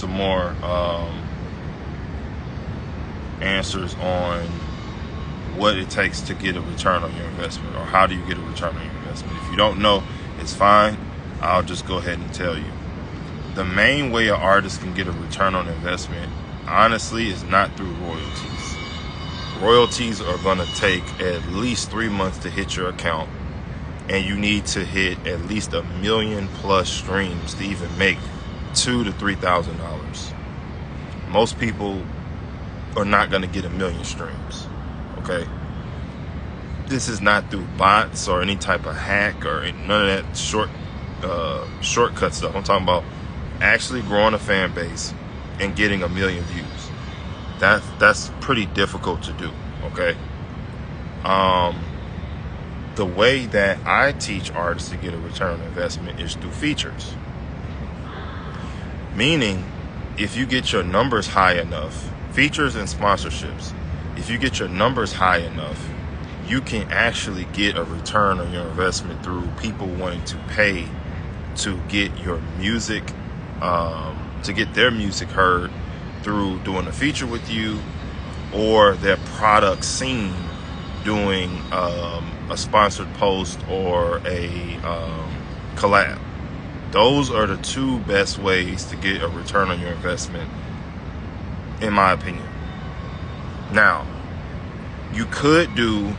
some more answers on what it takes to get a return on your investment, or how do you get a return on your investment. If you don't know, it's fine. I'll just go ahead and tell you. The main way an artist can get a return on investment, honestly, is not through royalties. Royalties are going to take at least 3 months to hit your account, and you need to hit at least 1 million plus streams to even make $2,000 to $3,000. Most people are not going to get 1 million streams. Okay, this is not through bots or any type of hack or none of that shortcut stuff. I'm talking about actually growing a fan base and getting 1 million views. That's pretty difficult to do. Okay. The way that I teach artists to get a return on investment is through features. Meaning, if you get your numbers high enough, features and sponsorships, if you get your numbers high enough, you can actually get a return on your investment through people wanting to pay to get your music, to get their music heard through doing a feature with you, or their product seen doing a sponsored post or a collab. Those are the two best ways to get a return on your investment, in my opinion. Now, you could do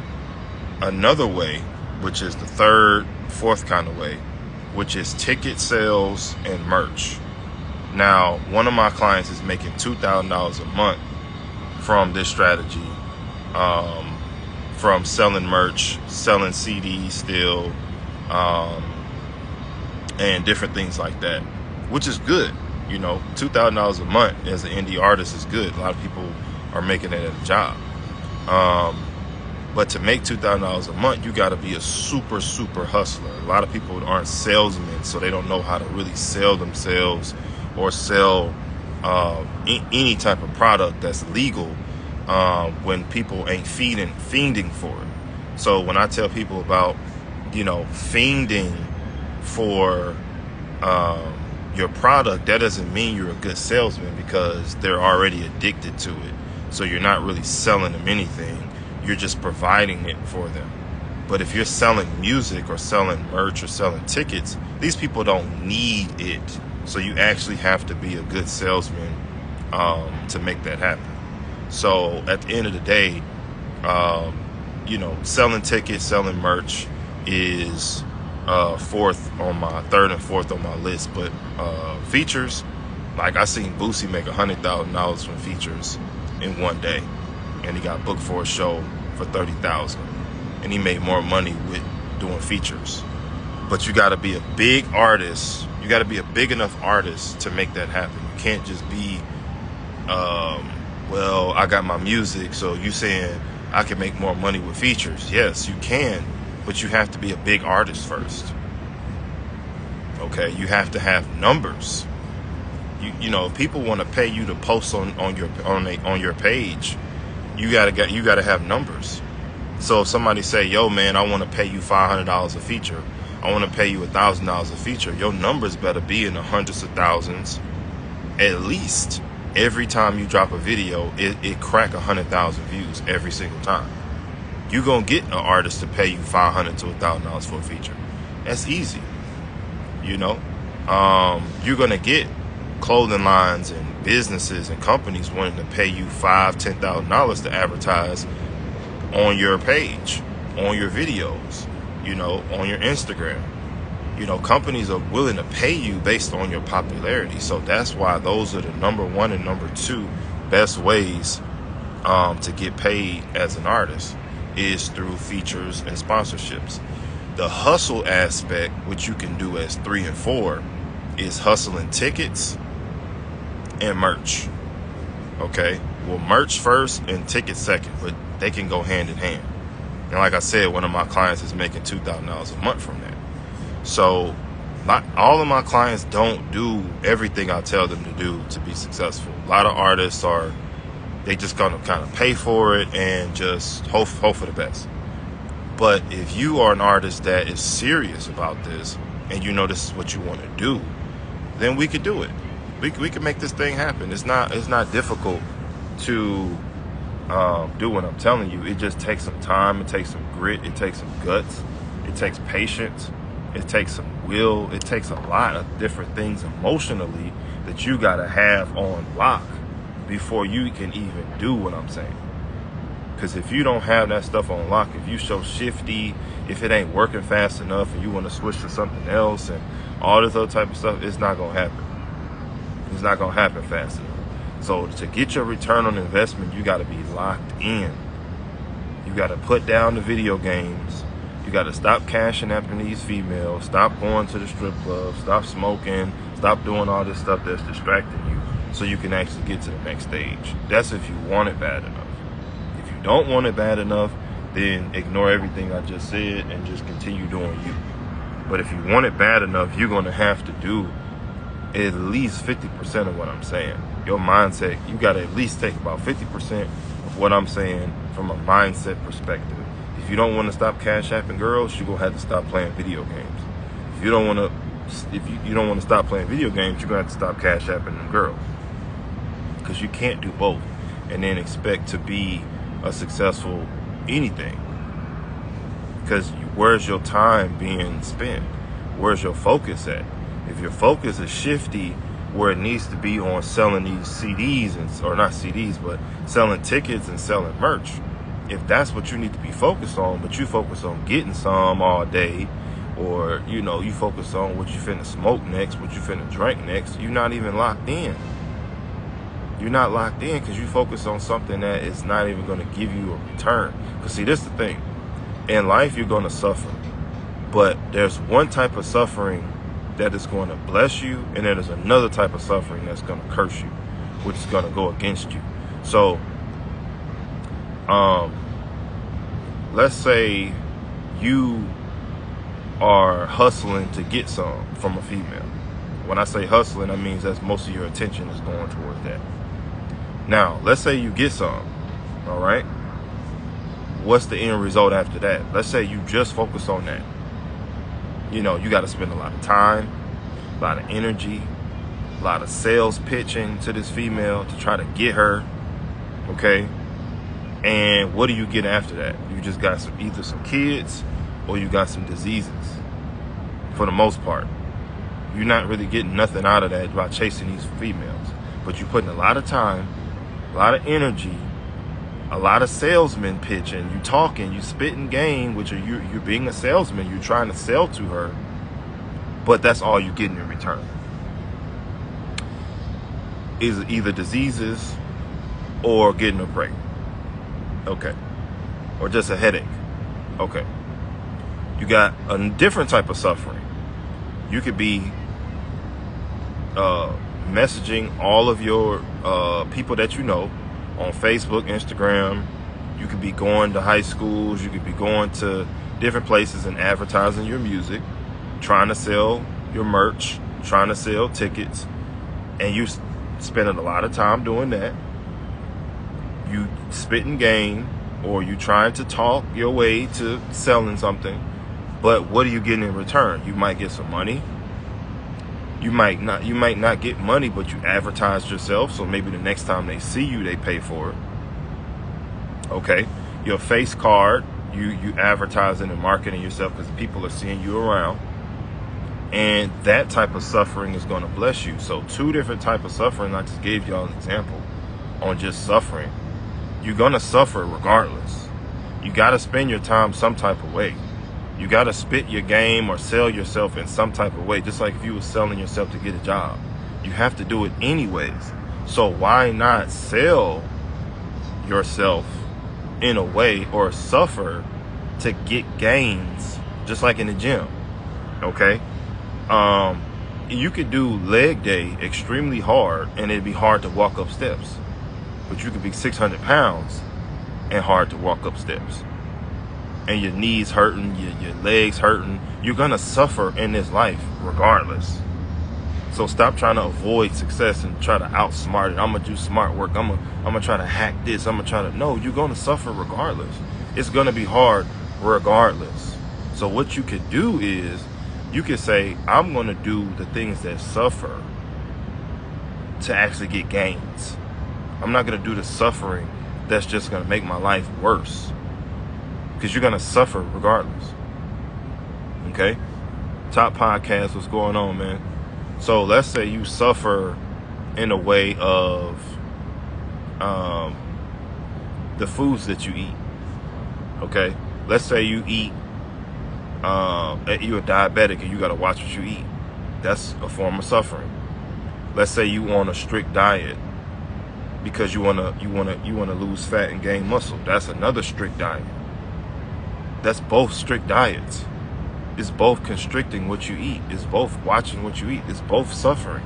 another way, which is the third, fourth kind of way, which is ticket sales and merch. Now, one of my clients is making $2,000 a month from this strategy, from selling merch, selling CDs still, and different things like that, which is good. You know, $2,000 a month as an indie artist is good. A lot of people are making it at a job. But to make $2,000 a month, you got to be a super hustler. A lot of people aren't salesmen, so they don't know how to really sell themselves or sell any type of product that's legal when people ain't fiending for it. So when I tell people about, fiending for your product, that doesn't mean you're a good salesman, because they're already addicted to it. So you're not really selling them anything. You're just providing it for them. But if you're selling music or selling merch or selling tickets, these people don't need it. So you actually have to be a good salesman to make that happen. So at the end of the day, selling tickets, selling merch is third and fourth on my list. But features, like I seen Boosie make $100,000 from features in one day, and he got booked for a show for $30,000, and he made more money with doing features. But you got to be a big artist. You got to be a big enough artist to make that happen. You can't just be, I got my music, so you saying I can make more money with features. Yes, you can, but you have to be a big artist first. Okay, you have to have numbers. If people want to pay you to post on your page, you gotta have numbers. So if somebody say, "Yo, man, I want to pay you $500 a feature. I want to pay you $1,000 a feature." Your numbers better be in the hundreds of thousands, at least. Every time you drop a video, it crack 100,000 views every single time. You gonna get an artist to pay you $500 to $1,000 for a feature. That's easy. You're gonna get clothing lines and businesses and companies wanting to pay you $5,000, $10,000 to advertise on your page, on your videos, on your Instagram. Companies are willing to pay you based on your popularity. So that's why those are the number one and number two best ways to get paid as an artist, is through features and sponsorships. The hustle aspect, which you can do as 3 and 4, is hustling tickets and merch. Okay, well, merch first and tickets second, but they can go hand in hand. And like I said, one of my clients is making $2,000 a month from that. So not all of my clients don't do everything I tell them to do to be successful. A lot of artists they just gonna kind of pay for it and just hope for the best. But if you are an artist that is serious about this, and this is what you want to do, then we could do it. We can make this thing happen. It's not difficult to do what I'm telling you. It just takes some time. It takes some grit. It takes some guts. It takes patience. It takes some will. It takes a lot of different things emotionally that you got to have on lock before you can even do what I'm saying. Because if you don't have that stuff on lock, if you so shifty, if it ain't working fast enough and you want to switch to something else and all this other type of stuff, it's not going to happen. It's not going to happen fast enough. So to get your return on investment, you got to be locked in. You got to put down the video games. You got to stop cashing after these females. Stop going to the strip club. Stop smoking. Stop doing all this stuff that's distracting you so you can actually get to the next stage. That's if you want it bad enough. If you don't want it bad enough, then ignore everything I just said and just continue doing you. But if you want it bad enough, you're going to have to do at least 50% of what I'm saying. Your mindset, you got to at least take about 50% of what I'm saying from a mindset perspective. If you don't want to stop cash apping girls, you're going to have to stop playing video games. If you don't want to stop playing video games, you're going to have to stop cash apping them girls. Because you can't do both and then expect to be a successful anything. Because where's your time being spent? Where's your focus at? If your focus is shifty where it needs to be on selling these CDs, or not CDs, but selling tickets and selling merch, if that's what you need to be focused on, but you focus on getting some all day, or, you focus on what you finna smoke next, what you finna drink next, you're not even locked in. You're not locked in because you focus on something that is not even going to give you a return. Because see, this is the thing. In life, you're going to suffer. But there's one type of suffering that is going to bless you, and then there's another type of suffering that's going to curse you, which is going to go against you. So, let's say you are hustling to get some from a female. When I say hustling, that means that most of your attention is going towards that. Now, let's say you get some, all right? What's the end result after that? Let's say you just focus on that. You got to spend a lot of time, a lot of energy, a lot of sales pitching to this female to try to get her, okay? And what do you get after that? You just got either some kids or you got some diseases, for the most part. You're not really getting nothing out of that by chasing these females. But you're putting a lot of time, a lot of energy, a lot of salesman pitching. You talking, you spitting game, which you're being a salesman. You're trying to sell to her, but that's all you're getting in return. Is either diseases or getting her pregnant. Okay. Or just a headache. Okay. You got a different type of suffering. You could be messaging all of your people that you know on Facebook, Instagram. You could be going to high schools. You could be going to different places and advertising your music, trying to sell your merch, trying to sell tickets, and you spending a lot of time doing that. You spitting game, or you trying to talk your way to selling something, but what are you getting in return? You might get some money. You might not get money, but you advertised yourself, so maybe the next time they see you, they pay for it. Okay, your face card, you advertising and marketing yourself because people are seeing you around, and that type of suffering is going to bless you. So 2 different types of suffering. I just gave y'all an example on just suffering. You're going to suffer regardless. You got to spend your time some type of way. You got to spit your game or sell yourself in some type of way, just like if you were selling yourself to get a job. You have to do it anyways. So why not sell yourself in a way or suffer to get gains, just like in the gym, okay? You could do leg day extremely hard, and it'd be hard to walk up steps. But you could be 600 pounds and hard to walk up steps. And your knees hurting, your legs hurting. You're going to suffer in this life regardless. So stop trying to avoid success and try to outsmart it. I'm going to do smart work. I'm going to try to hack this. I'm going to try to... No, you're going to suffer regardless. It's going to be hard regardless. So what you could do is you could say, I'm going to do the things that suffer to actually get gains. I'm not going to do the suffering that's just going to make my life worse, because you're going to suffer regardless. Okay? Top Podcast, what's going on, man? So let's say you suffer in a way of the foods that you eat. Okay? Let's say you eat, you're a diabetic and you got to watch what you eat. That's a form of suffering. Let's say you on a strict diet because you wanna lose fat and gain muscle. That's another strict diet. That's both strict diets. It's both constricting what you eat. It's both watching what you eat. It's both suffering.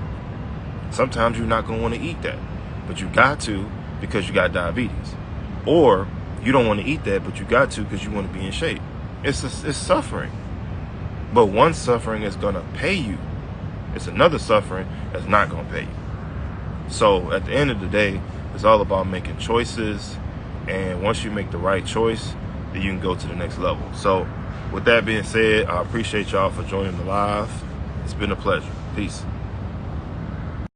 Sometimes you're not gonna want to eat that, but you got to because you got diabetes, or you don't want to eat that, but you got to because you want to be in shape. It's suffering, but one suffering is gonna pay you. It's another suffering that's not gonna pay you. So at the end of the day, it's all about making choices, and once you make the right choice, then you can go to the next level. So with that being said, I appreciate y'all for joining the live. It's been a pleasure. Peace.